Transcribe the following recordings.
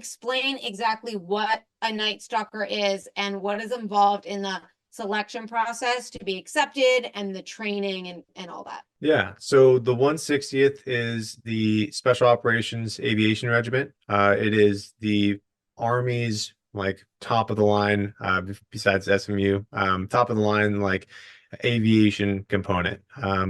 explain exactly what a Night Stalker is and what is involved in the selection process to be accepted and the training and all that? Yeah, so the 160th is the Special Operations Aviation Regiment. It is the Army's like top of the line, besides SMU, top of the line like aviation component.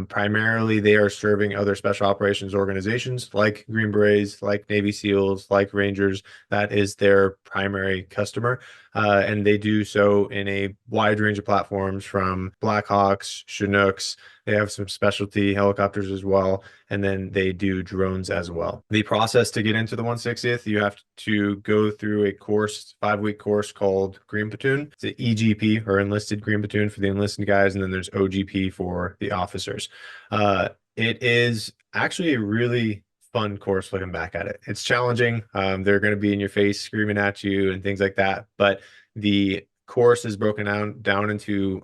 Primarily, they are serving other special operations organizations like Green Berets, like Navy SEALs, like Rangers. That is their primary customer. And they do so in a wide range of platforms from Blackhawks, Chinooks. They have some specialty helicopters as well, and then they do drones as well. The process to get into the 160th, you have to go through a course, 5-week course called Green Platoon. It's an EGP or enlisted Green Platoon for the enlisted guys, and then there's OGP for the officers. It is actually a really fun course looking back at it. It's challenging. They're going to be in your face, screaming at you and things like that, but the course is broken down into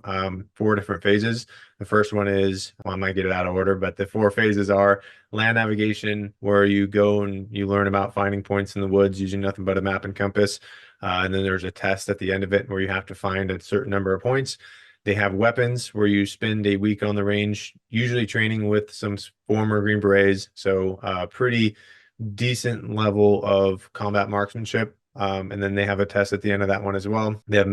4 different phases. The first one is, well, I might get it out of order, but the 4 phases are land navigation, where you go and you learn about finding points in the woods using nothing but a map and compass. And then there's a test at the end of it where you have to find a certain number of points. They have weapons where you spend a week on the range, usually training with some former Green Berets. So pretty decent level of combat marksmanship. And then they have a test at the end of that one as well. They have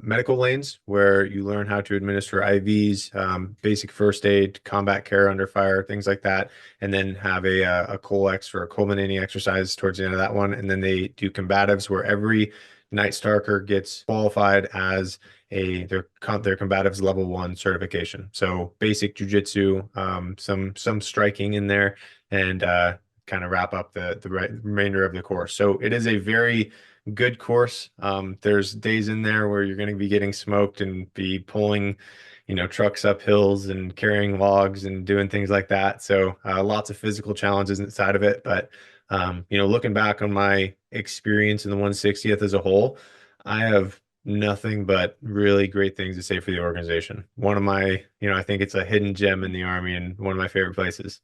medical lanes where you learn how to administer IVs, basic first aid, combat care under fire, things like that. And then have a COLEX or a culminating exercise towards the end of that one. And then they do combatives where every Night Stalker gets qualified as their combatives level 1 certification. So basic jujitsu, some striking in there, and kind of wrap up the remainder of the course. So it is a very good course. There's days in there where you're going to be getting smoked and be pulling, trucks up hills and carrying logs and doing things like that. So lots of physical challenges inside of it. But looking back on my experience in the 160th as a whole, I have nothing but really great things to say for the organization. One of my, I think it's a hidden gem in the Army and one of my favorite places.